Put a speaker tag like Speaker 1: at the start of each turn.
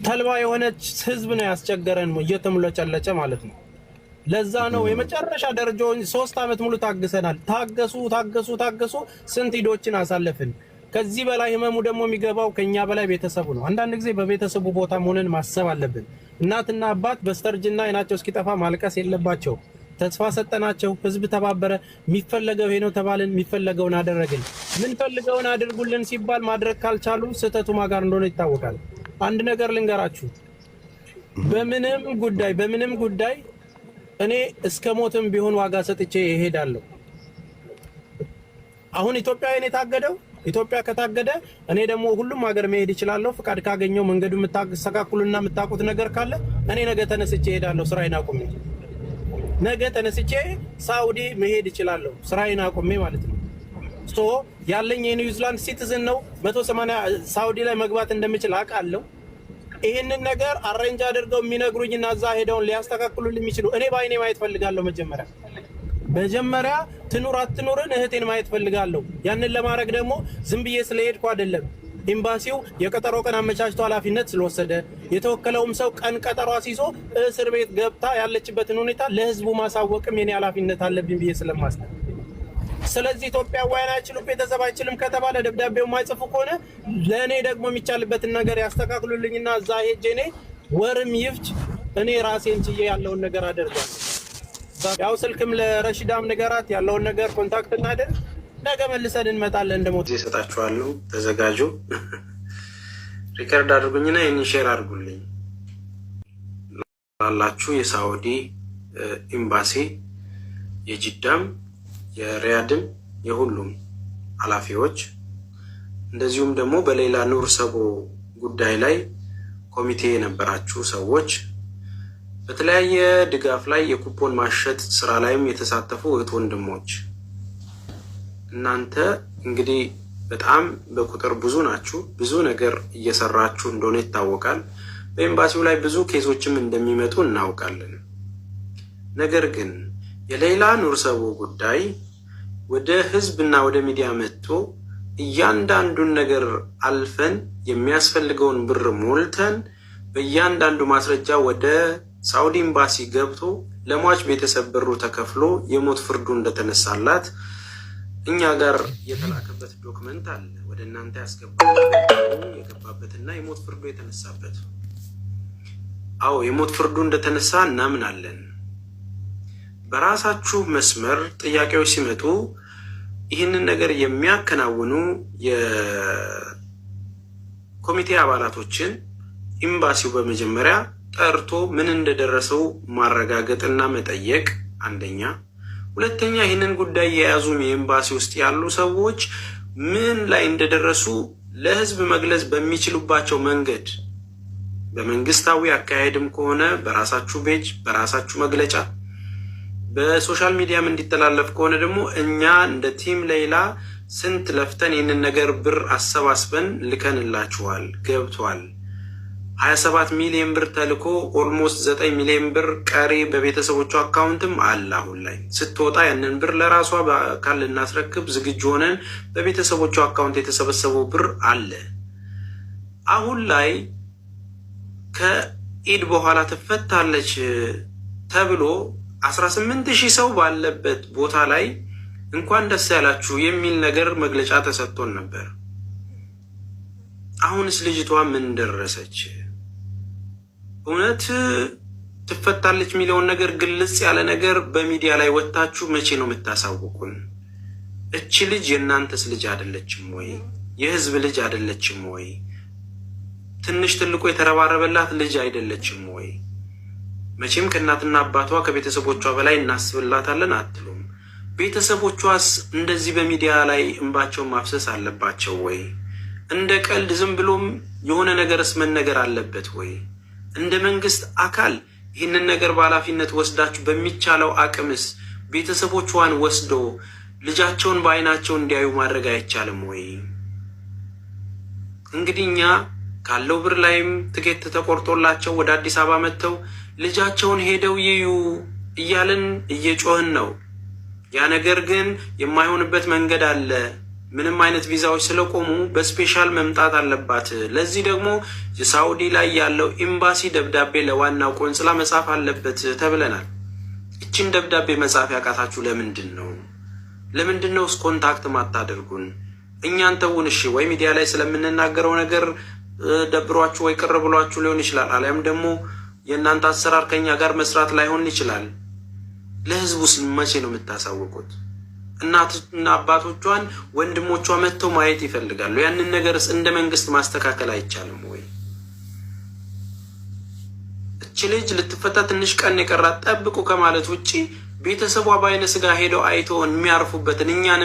Speaker 1: ተልባ የሆነች ህዝብ ነው ያስቸገረን እየተሙለጨለጨ ማለት ነው። ለዛ ነው የመጨረሻ ደረጃውን 3 አመት ሙሉ ታግሰናል። ታገሱ ስንት ሂዶችን አሳለፍን። ከዚህ በላይ ህመሙ ደግሞ የሚገባው ከኛ በላይ ቤተሰቡ ነው። አንዳንድ ጊዜ በቤተሰቡ ቦታ ሆነን ማሰብ አለብን። እናትና አባት በስተርጅና አይናቸው እስኪጠፋ ማልቀስ የለባቸው። ተስፋ ሰጠናቸው፣ ህዝብ ተባበረ። የሚፈለገው ይሄ ነው ተባልን፣ የሚፈለገውን አደረግን። ምን ፈልገውን አድርጉልን ሲባል ማድረግ ካልቻሉ ስህተቱ ማጋር እንደሆነ ይታወቃል። አንድ ነገር ልንገራችሁ፣ በምንም ጉዳይ እኔ እስከ ሞትም ቢሆን ዋጋ ሰጥቼ እሄዳለሁ። አሁን ኢትዮጵያውያን የታገደው ኢትዮጵያ ከታገደ እኔ ደግሞ ሁሉም ሀገር መሄድ ይችላልው። ፍቃድ ካገኘው መንገዱ የምታስተካክሉና የምታውቁት ነገር ካለ እኔ ነገ ተነስቼ እሄዳለሁ። ስራዬን አቁሜ ነገ ተነስቼ ሳውዲ መሄድ ይችላልው፣ ስራዬን አቁሜ ማለት ነው። ሶ ያለኝ የኒውዚላንድ ሲቲዝን ነው። 180 ሳውዲ ላይ መግባት እንደምችል አውቃለሁ። ይሄንን ነገር አሬንጅ አድርገው የሚነግሩኝና እዛ ሄደውን ሊያስተካክሉልኝ የሚችሉ እኔ ባይኔ ማየት ፈልጋለሁ። መጀመሪያ ትኑር አትኑርን እህቴን ማየት ፈልጋለሁ። ያንን ለማድረግ ደግሞ ዝም ብዬ ስለሄድኩ አይደለም። ኤምባሲው የቀጠሮ ቀን አመቻችቶ ኃላፊነት ስለወሰደ የተወከለውም ሰው ቀን ቀጠሮ አስይዞ እስር ቤት ገብታ ያለችበትን ሁኔታ ለህዝቡ ማሳወቅም የኔ ኃላፊነት አለብኝ ብዬ ስለማስብ፣ ስለዚህ ኢትዮጵያውያን አይችሉም ቤተሰብ አይችልም ከተባለ ደብዳቤው ማይጽፉ ከሆነ ለእኔ ደግሞ የሚቻልበትን ነገር ያስተካክሉልኝና እዛ ሄጄ እኔ ወርም ይፍጅ እኔ ራሴን ችዬ ያለውን ነገር አደርጋለሁ። ያው ስልክም ለረሺዳም ነገራት ያለውን ነገር ኮንታክት እናደርግ። ነገ መልሰን እንመጣለን። እንደሞት
Speaker 2: ይሰጣችኋለሁ። ተዘጋጁ። ሪከርድ አድርጉኝና ይህን ሼር አድርጉልኝ ላላችሁ የሳውዲ ኤምባሲ የጅዳም የሪያድም የሁሉም ኃላፊዎች እንደዚሁም ደግሞ በሌላ ኑር ሰቦ ጉዳይ ላይ ኮሚቴ የነበራችሁ ሰዎች በተለያየ ድጋፍ ላይ የኩፖን ማሸጥ ስራ ላይም የተሳተፉ እህት ወንድሞች እናንተ እንግዲህ በጣም በቁጥር ብዙ ናችሁ። ብዙ ነገር እየሰራችሁ እንደሆነ ይታወቃል። በኤምባሲው ላይ ብዙ ኬዞችም እንደሚመጡ እናውቃለን። ነገር ግን የሌላ ኑር ሰቦ ጉዳይ ወደ ህዝብና ወደ ሚዲያ መጥቶ እያንዳንዱን ነገር አልፈን የሚያስፈልገውን ብር ሞልተን በእያንዳንዱ ማስረጃ ወደ ሳውዲ ኤምባሲ ገብቶ ለሟች ቤተሰብ ብሩ ተከፍሎ የሞት ፍርዱ እንደተነሳላት እኛ ጋር የተላከበት ዶክመንት አለ። ወደ እናንተ የገባበትና የሞት ፍርዱ የተነሳበት። አዎ የሞት ፍርዱ እንደተነሳ እናምናለን። በራሳችሁ መስመር ጥያቄዎች ሲመጡ ይህንን ነገር የሚያከናውኑ የኮሚቴ አባላቶችን ኤምባሲው በመጀመሪያ ጠርቶ ምን እንደደረሰው ማረጋገጥና መጠየቅ አንደኛ። ሁለተኛ ይህንን ጉዳይ የያዙ የኤምባሲ ውስጥ ያሉ ሰዎች ምን ላይ እንደደረሱ ለህዝብ መግለጽ በሚችሉባቸው መንገድ በመንግስታዊ አካሄድም ከሆነ በራሳችሁ ፔጅ በራሳችሁ መግለጫ በሶሻል ሚዲያም እንዲተላለፍ ከሆነ ደግሞ እኛ እንደ ቲም ሌላ ስንት ለፍተን ይህንን ነገር ብር አሰባስበን ልከንላችኋል። ገብቷል። 27 ሚሊዮን ብር ተልኮ ኦልሞስት 9 ሚሊዮን ብር ቀሪ በቤተሰቦቿ አካውንትም አለ። አሁን ላይ ስትወጣ ያንን ብር ለራሷ በአካል ልናስረክብ ዝግጁ ሆነን በቤተሰቦቿ አካውንት የተሰበሰበው ብር አለ። አሁን ላይ ከኢድ በኋላ ትፈታለች ተብሎ 18,000 ሰው ባለበት ቦታ ላይ እንኳን ደስ ያላችሁ የሚል ነገር መግለጫ ተሰጥቶን ነበር። አሁንስ ልጅቷ ምን ደረሰች? እውነት ትፈታለች የሚለውን ነገር ግልጽ ያለ ነገር በሚዲያ ላይ ወጣችሁ መቼ ነው የምታሳውቁን? እቺ ልጅ የእናንተስ ልጅ አይደለችም ወይ? የህዝብ ልጅ አይደለችም ወይ? ትንሽ ትልቁ የተረባረበላት ልጅ አይደለችም ወይ? መቼም ከእናትና አባቷ ከቤተሰቦቿ በላይ እናስብላታለን አትሉም? ቤተሰቦቿስ እንደዚህ በሚዲያ ላይ እንባቸውን ማፍሰስ አለባቸው ወይ? እንደ ቀልድ ዝም ብሎም የሆነ ነገርስ መነገር አለበት ወይ? እንደ መንግስት አካል ይህንን ነገር በኃላፊነት ወስዳችሁ በሚቻለው አቅምስ ቤተሰቦቿን ወስዶ ልጃቸውን በአይናቸው እንዲያዩ ማድረግ አይቻልም ወይ? እንግዲህ እኛ ካለው ብር ላይም ትኬት ተቆርጦላቸው ወደ አዲስ አበባ መጥተው ልጃቸውን ሄደው ይዩ እያልን እየጮህን ነው። ያ ነገር ግን የማይሆንበት መንገድ አለ። ምንም አይነት ቪዛዎች ስለቆሙ በስፔሻል መምጣት አለባት። ለዚህ ደግሞ ሳውዲ ላይ ያለው ኤምባሲ ደብዳቤ ለዋናው ቆንስላ መጻፍ አለበት ተብለናል። እቺን ደብዳቤ መጻፍ ያቃታችሁ ለምንድን ነው? ለምንድን ነው ኮንታክት ማታደርጉን? እኛን ተውን እሺ፣ ወይ ሚዲያ ላይ ስለምንናገረው ነገር ደብሯችሁ ወይ ቅር ብሏችሁ ሊሆን ይችላል። አሊያም ደግሞ የእናንተ አሰራር ከኛ ጋር መስራት ላይሆን ይችላል። ለህዝቡስ መቼ ነው የምታሳውቁት? እናትና አባቶቿን ወንድሞቿ መጥተው ማየት ይፈልጋሉ። ያንን ነገርስ እንደ መንግስት ማስተካከል አይቻልም ወይ? እቺ ልጅ ልትፈታ ትንሽ ቀን የቀራት ጠብቁ ከማለት ውጪ ቤተሰቧ በአይነ ስጋ ሄደው አይተው የሚያርፉበትን እኛን